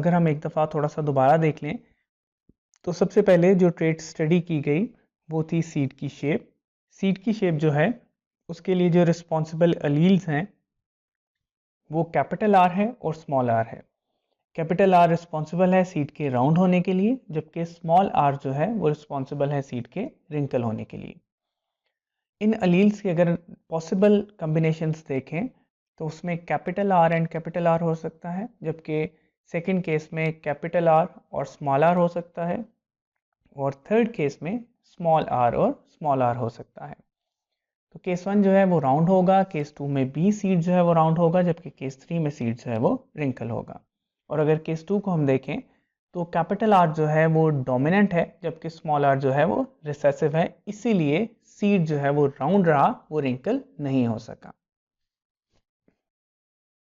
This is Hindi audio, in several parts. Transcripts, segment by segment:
अगर हम एक दफ़ा थोड़ा सा दोबारा देख लें तो सबसे पहले जो ट्रेट स्टडी की गई वो थी सीड की शेप। सीड की शेप जो है उसके लिए जो रिस्पॉन्सिबल अलील्स हैं वो कैपिटल आर है और स्मॉल आर है। कैपिटल आर रिस्पॉन्सिबल है सीड के राउंड होने के लिए, जबकि स्मॉल आर जो है वो रिस्पॉन्सिबल है सीड के रिंकल होने के लिए। इन अलील्स के अगर पॉसिबल कम्बिनेशंस देखें तो उसमें capital R and capital R हो सकता है, जबकि सेकंड केस में कैपिटल आर और स्मॉल आर हो सकता है, और थर्ड केस में स्मॉल आर और स्मॉल आर हो सकता है। तो केस 1 जो है वो राउंड होगा, केस 2 में बी सीड जो है वो राउंड होगा, जबकि केस 3 में सीड जो है वो रिंकल होगा। और अगर केस 2 को हम देखें तो कैपिटल आर जो है वो डोमिनेंट है, जबकि स्मॉल आर जो है वो रिसेसिव है, इसीलिए सीड जो है वो राउंड रहा, वो रिंकल नहीं हो सका।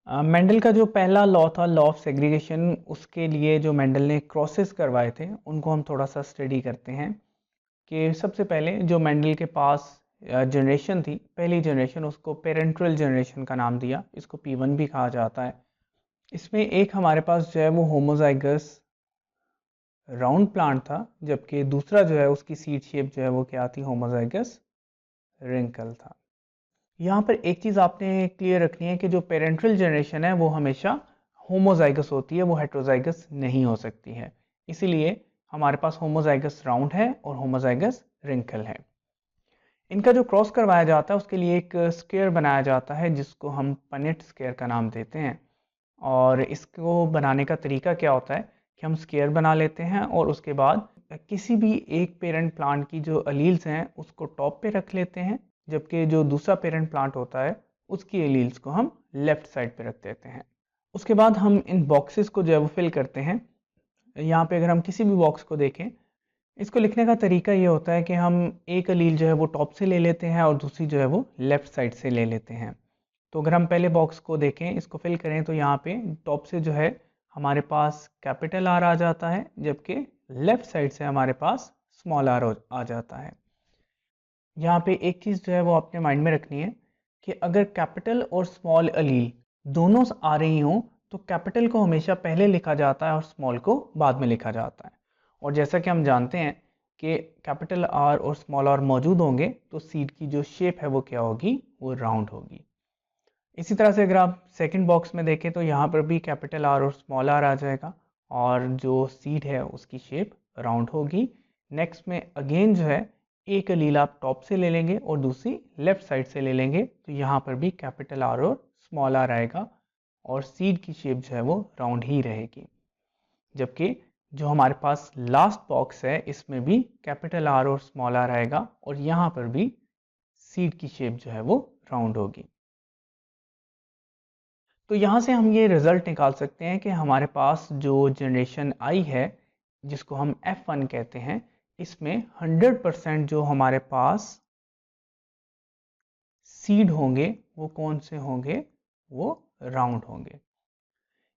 मेंडल का जो पहला लॉ था, लॉ ऑफ सेग्रीगेशन, उसके लिए जो मेंडल ने क्रॉसेस करवाए थे उनको हम थोड़ा सा स्टडी करते हैं। कि सबसे पहले जो मेंडल के पास जनरेशन थी, पहली जनरेशन, उसको पेरेंट्रल जनरेशन का नाम दिया, इसको P1 भी कहा जाता है। इसमें एक हमारे पास जो है वो होमोजाइगस राउंड प्लांट था, जबकि दूसरा जो है उसकी सीड शेप जो है वो क्या थी, होमोजाइगस रिंकल था। यहाँ पर एक चीज़ आपने क्लियर रखनी है कि जो पेरेंट्रल जनरेशन है वो हमेशा होमोजाइगस होती है, वो हेट्रोजाइगस नहीं हो सकती है। इसीलिए हमारे पास होमोजाइगस राउंड है और होमोजाइगस रिंकल है। इनका जो क्रॉस करवाया जाता है उसके लिए एक स्क्वायर बनाया जाता है जिसको हम पनेट स्क्वायर का नाम देते हैं। और इसको बनाने का तरीका क्या होता है कि हम स्क्वायर बना लेते हैं और उसके बाद किसी भी एक पेरेंट प्लांट की जो अलील्स हैं उसको टॉप पे रख लेते हैं, जबकि जो दूसरा पेरेंट प्लांट होता है उसकी अलील्स को हम लेफ्ट साइड पे रख देते हैं। उसके बाद हम इन बॉक्सेस को जो है वो फिल करते हैं। यहाँ पे अगर हम किसी भी बॉक्स को देखें, इसको लिखने का तरीका ये होता है कि हम एक अलील जो है वो टॉप से ले लेते हैं और दूसरी जो है वो लेफ़्ट साइड से ले लेते हैं। तो अगर हम पहले बॉक्स को देखें, इसको फिल करें, तो यहाँ पे टॉप से जो है हमारे पास कैपिटल आर आ जाता है, जबकि लेफ़्ट साइड से हमारे पास स्मॉल आर आ जाता है। यहाँ पे एक चीज़ जो है वो अपने माइंड में रखनी है कि अगर कैपिटल और स्मॉल अलील दोनों आ रही हों तो कैपिटल को हमेशा पहले लिखा जाता है और स्मॉल को बाद में लिखा जाता है। और जैसा कि हम जानते हैं कि कैपिटल आर और स्मॉल आर मौजूद होंगे तो सीड की जो शेप है वो क्या होगी, वो राउंड होगी। इसी तरह से अगर आप सेकंड बॉक्स में देखें तो यहाँ पर भी कैपिटल आर और स्मॉल आर आ जाएगा और जो सीड है उसकी शेप राउंड होगी। नेक्स्ट में अगेन जो है एक अलील आप टॉप से ले लेंगे और दूसरी लेफ्ट साइड से ले लेंगे, तो यहाँ पर भी कैपिटल आर और स्मॉल आर आएगा और सीड की शेप जो है वो राउंड ही रहेगी। जबकि जो हमारे पास लास्ट बॉक्स है इसमें भी कैपिटल आर और स्मॉल आर आएगा और यहाँ पर भी सीड की शेप जो है वो राउंड होगी। तो यहाँ से हम ये रिजल्ट निकाल सकते हैं कि हमारे पास जो जनरेशन आई है जिसको हम F1 कहते हैं, इसमें 100% जो हमारे पास सीड होंगे वो कौन से होंगे, वो राउंड होंगे।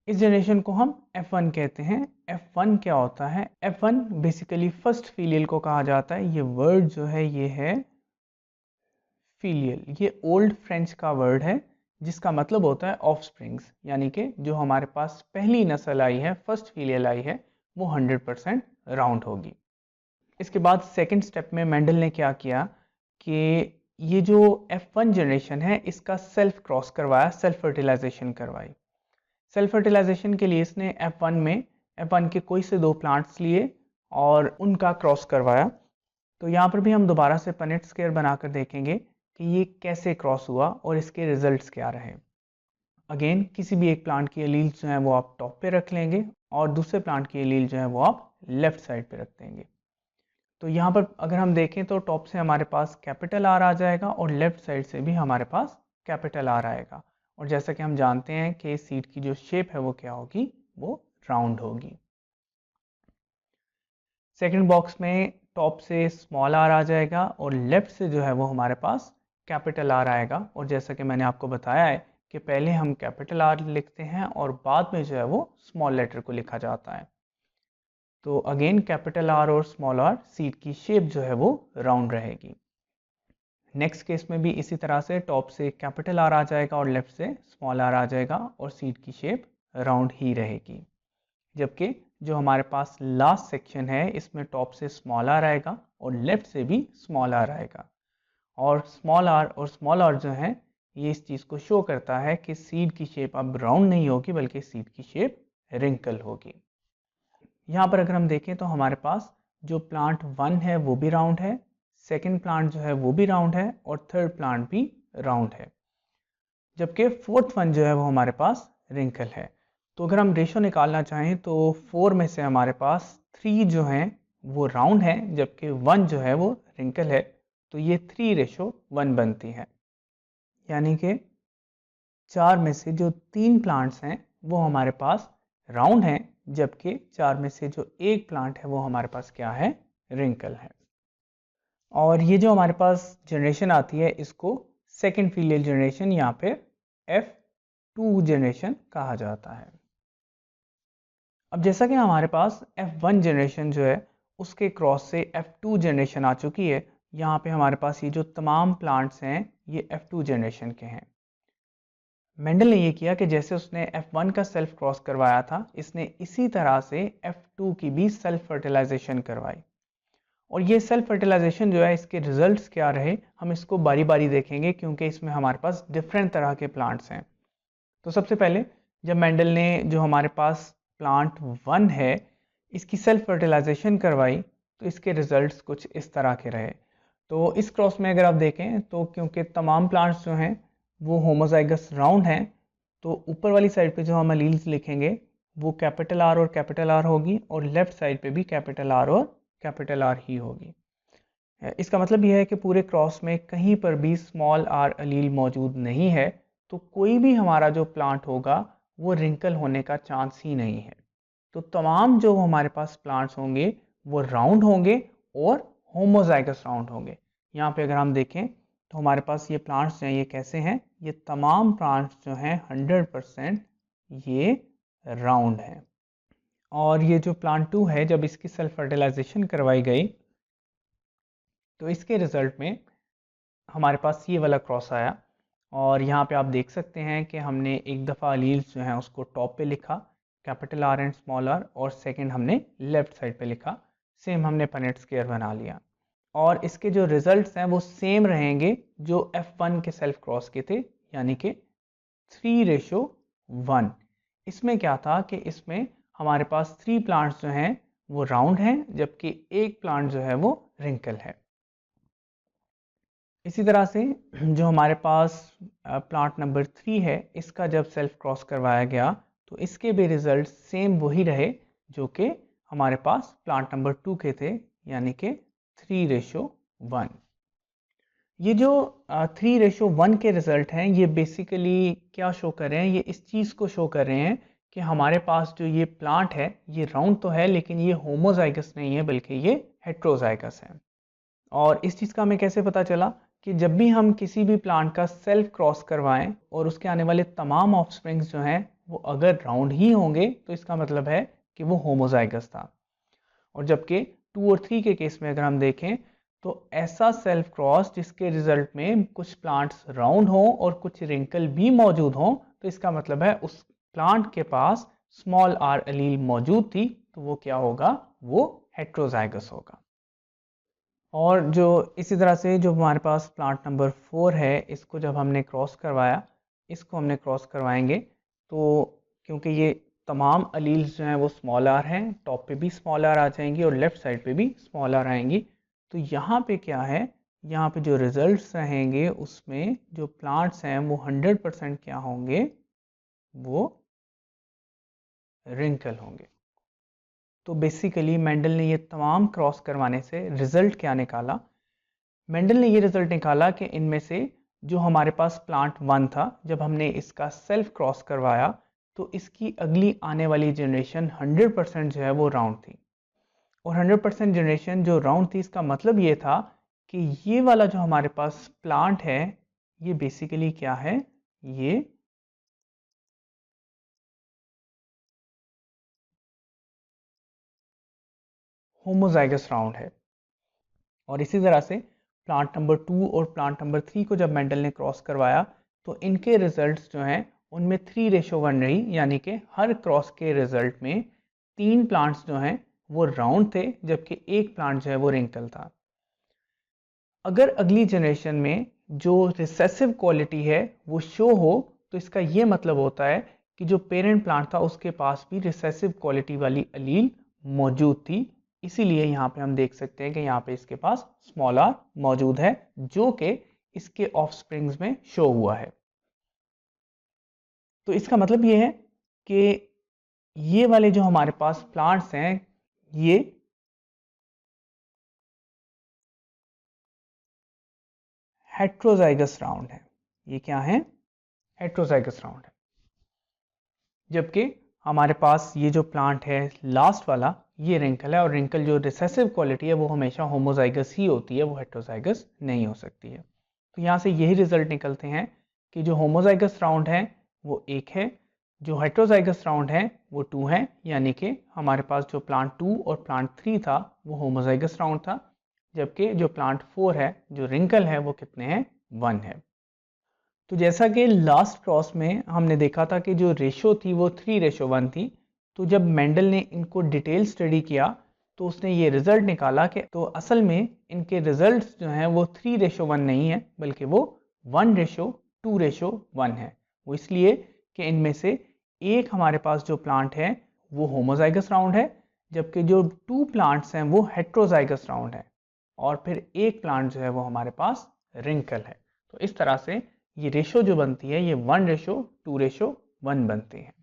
इस जनरेशन को हम F1 कहते हैं। F1 क्या होता है? F1 बेसिकली फर्स्ट फीलियल को कहा जाता है। ये वर्ड जो है ये है फीलियल। ये ओल्ड फ्रेंच का वर्ड है जिसका मतलब होता है ऑफस्प्रिंग्स, यानी कि जो हमारे पास पहली नस्ल आई है, फर्स्ट फीलियल आई है, वो 100% राउंड होगी। इसके बाद सेकंड स्टेप में मेंडल ने क्या किया कि ये जो F1 जनरेशन है इसका सेल्फ क्रॉस करवाया, सेल्फ फर्टिलाइजेशन करवाई। सेल्फ फर्टिलाइजेशन के लिए इसने F1 के कोई से 2 प्लांट्स लिए और उनका क्रॉस करवाया। तो यहाँ पर भी हम दोबारा से पनेट स्क्वायर बनाकर देखेंगे कि ये कैसे क्रॉस हुआ और इसके रिजल्ट्स क्या रहे। अगेन किसी भी एक प्लांट की एलील्स जो है वो आप टॉप पे रख लेंगे और दूसरे प्लांट की एलील जो है वो आप लेफ्ट साइड पे रख देंगे। तो यहाँ पर अगर हम देखें तो टॉप से हमारे पास कैपिटल आर आ जाएगा और लेफ्ट साइड से भी हमारे पास कैपिटल आर आएगा। और जैसा कि हम जानते हैं कि सीड की जो शेप है वो क्या होगी, वो राउंड होगी। सेकंड बॉक्स में टॉप से स्मॉल आर आ जाएगा और लेफ्ट से जो है वो हमारे पास कैपिटल आर आएगा। और जैसा कि मैंने आपको बताया है कि पहले हम कैपिटल आर लिखते हैं और बाद में जो है वो स्मॉल लेटर को लिखा जाता है। तो अगेन कैपिटल आर और स्मॉल आर, सीड की शेप जो है वो राउंड रहेगी। नेक्स्ट केस में भी इसी तरह से टॉप से कैपिटल आर आ जाएगा और लेफ्ट से स्मॉल आर आ जाएगा और सीड की शेप राउंड ही रहेगी। जबकि जो हमारे पास लास्ट सेक्शन है इसमें टॉप से स्मॉल आर आएगा और लेफ्ट से भी स्मॉल आर आएगा। और स्मॉल आर जो है ये इस चीज़ को शो करता है कि सीड की शेप अब राउंड नहीं होगी बल्कि सीड की शेप रिंकल होगी। यहाँ पर अगर हम देखें तो हमारे पास जो प्लांट 1 है वो भी राउंड है, सेकंड प्लांट जो है वो भी राउंड है और थर्ड प्लांट भी राउंड है, जबकि फोर्थ वन जो है वो हमारे पास रिंकल है। तो अगर हम रेशो निकालना चाहें तो 4 में से हमारे पास 3 जो हैं वो राउंड है जबकि 1 जो है वो रिंकल है। तो ये 3:1 बनती है, यानी कि 4 में से जो 3 प्लांट्स हैं वो हमारे पास राउंड हैं जबकि 4 में से जो एक प्लांट है वो हमारे पास क्या है, रिंकल है। और ये जो हमारे पास जनरेशन आती है इसको सेकेंड फीलियल जनरेशन या फिर F2 जनरेशन कहा जाता है। अब जैसा कि हमारे पास F1 जनरेशन जो है उसके क्रॉस से F2 जनरेशन आ चुकी है, यहाँ पे हमारे पास ये जो तमाम प्लांट्स हैं ये F2 जनरेशन के हैं। मेंडल ने ये किया कि जैसे उसने F1 का सेल्फ क्रॉस करवाया था, इसने इसी तरह से F2 की भी सेल्फ फर्टिलाइजेशन करवाई। और ये सेल्फ फर्टिलाइजेशन जो है इसके रिजल्ट्स क्या रहे हम इसको बारी बारी देखेंगे क्योंकि इसमें हमारे पास डिफरेंट तरह के प्लांट्स हैं। तो सबसे पहले जब मेंडल ने जो हमारे पास प्लांट 1 है इसकी सेल्फ फर्टिलाइजेशन करवाई तो इसके रिजल्ट्स कुछ इस तरह के रहे। तो इस क्रॉस में अगर आप देखें तो क्योंकि तमाम प्लांट्स जो हैं वो होमोजाइगस राउंड हैं, तो ऊपर वाली साइड पे जो हम एलील्स लिखेंगे वो कैपिटल आर और कैपिटल आर होगी और लेफ्ट साइड पे भी कैपिटल आर और कैपिटल आर ही होगी। इसका मतलब यह है कि पूरे क्रॉस में कहीं पर भी स्मॉल आर एलील मौजूद नहीं है, तो कोई भी हमारा जो प्लांट होगा वो रिंकल होने का चांस ही नहीं है। तो तमाम जो हमारे पास प्लांट्स होंगे वो राउंड होंगे और होमोजाइगस राउंड होंगे। यहाँ पे अगर हम देखें तो हमारे पास ये प्लांट्स हैं ये कैसे हैं, ये तमाम प्लांट्स जो हैं 100% ये राउंड हैं। और ये जो प्लांट 2 है जब इसकी सेल्फ फर्टिलाइजेशन करवाई गई तो इसके रिजल्ट में हमारे पास ये वाला क्रॉस आया। और यहाँ पे आप देख सकते हैं कि हमने एक दफ़ा एलील्स जो हैं उसको टॉप पे लिखा capital R and small R और सेकंड हमने लेफ्ट साइड पे लिखा, सेम हमने पनेट स्क्वायर बना लिया। और इसके जो रिजल्ट्स हैं वो सेम रहेंगे जो F1 के सेल्फ क्रॉस के थे, यानी कि 3:1। इसमें क्या था कि इसमें हमारे पास 3 प्लांट्स जो हैं वो राउंड हैं जबकि एक प्लांट जो है वो रिंकल है। इसी तरह से जो हमारे पास प्लांट नंबर 3 है इसका जब सेल्फ क्रॉस करवाया गया तो इसके भी रिजल्ट सेम वही रहे जो कि हमारे पास प्लांट नंबर 2 के थे, यानी कि 3:1। ये जो 3:1 के रिजल्ट हैं ये बेसिकली क्या शो कर रहे हैं, ये इस चीज़ को शो कर रहे हैं कि हमारे पास जो ये प्लांट है ये राउंड तो है लेकिन ये होमोजाइगस नहीं है बल्कि ये हेट्रोजाइगस है। और इस चीज़ का हमें कैसे पता चला कि जब भी हम किसी भी प्लांट का सेल्फ क्रॉस करवाएं और उसके आने वाले तमाम ऑफस्प्रिंग्स जो हैं वो अगर राउंड ही होंगे तो इसका मतलब है कि वो होमोजाइगस था। और जबकि 2 और 3 के केस में अगर हम देखें तो ऐसा सेल्फ क्रॉस जिसके रिजल्ट में कुछ प्लांट्स राउंड हों और कुछ रिंकल भी मौजूद हों तो इसका मतलब है उस प्लांट के पास स्मॉल आर एलील मौजूद थी, तो वो क्या होगा, वो हेट्रोजाइगस होगा। और जो इसी तरह से जो हमारे पास प्लांट नंबर 4 है इसको जब हमने क्रॉस करवाया, इसको हमने क्रॉस करवाएंगे तो क्योंकि ये तमाम अलील्स जो हैं वो स्मॉल आर हैं, टॉप पे भी स्मॉल आर आ जाएंगी और लेफ्ट साइड पे भी स्मॉल आर आएंगी। तो यहाँ पे क्या है, यहाँ पे जो रिजल्ट्स रहेंगे उसमें जो प्लांट्स हैं वो 100% क्या होंगे, वो रिंकल होंगे। तो बेसिकली मेंडल ने ये तमाम क्रॉस करवाने से रिजल्ट क्या निकाला, मेंडल ने ये रिजल्ट निकाला कि इनमें से जो हमारे पास प्लांट 1 था जब हमने इसका सेल्फ क्रॉस करवाया तो इसकी अगली आने वाली जनरेशन 100% जो है वो राउंड थी। और 100% जनरेशन जो राउंड थी इसका मतलब ये था कि ये वाला जो हमारे पास प्लांट है ये बेसिकली क्या है, ये होमोजाइगस राउंड है। और इसी तरह से प्लांट नंबर 2 और प्लांट नंबर 3 को जब मेंडल ने क्रॉस करवाया तो इनके रिजल्ट्स जो हैं उनमें 3:1 रही, यानी कि हर क्रॉस के रिजल्ट में 3 प्लांट्स जो हैं वो राउंड थे, जबकि एक प्लांट जो है वो रिंकल था। अगर अगली जनरेशन में जो रिसेसिव क्वालिटी है वो शो हो, तो इसका ये मतलब होता है कि जो पेरेंट प्लांट था उसके पास भी रिसेसिव क्वालिटी वाली अलील मौजूद थी। इसीलिए यहाँ पे हम देख सकते हैं कि यहाँ पे इसके पास स्मॉल आर मौजूद है, जो कि इसके ऑफस्प्रिंग्स में शो हुआ है। तो इसका मतलब ये है कि ये वाले जो हमारे पास प्लांट्स हैं ये हेट्रोजाइगस राउंड है। ये क्या है? हेट्रोजाइगस राउंड है। जबकि हमारे पास ये जो प्लांट है लास्ट वाला, ये रिंकल है, और रिंकल जो रिसेसिव क्वालिटी है वो हमेशा होमोजाइगस ही होती है, वो हेट्रोजाइगस नहीं हो सकती है। तो यहाँ से यही रिजल्ट निकलते हैं कि जो होमोजाइगस राउंड है वो 1 है, जो हेट्रोजाइगस राउंड है वो 2 है, यानी कि हमारे पास जो प्लांट 2 और प्लांट 3 था वो होमोजाइगस राउंड था, जबकि जो प्लांट 4 है जो रिंकल है वो कितने हैं? 1 है। तो जैसा कि लास्ट क्रॉस में हमने देखा था कि जो रेशो थी वो 3:1 थी, तो जब मेंडल ने इनको डिटेल स्टडी किया तो उसने ये रिजल्ट निकाला कि तो असल में इनके रिजल्ट्स जो हैं वो 3:1 नहीं है, बल्कि वो 1:2:1 है। वो इसलिए कि इनमें से एक हमारे पास जो प्लांट है वो होमोजाइगस राउंड है, जबकि जो 2 प्लांट्स हैं वो हेट्रोजाइगस राउंड है, और फिर एक प्लांट जो है वो हमारे पास रिंकल है। तो इस तरह से ये रेशो जो बनती है ये 1:2:1 बनती है।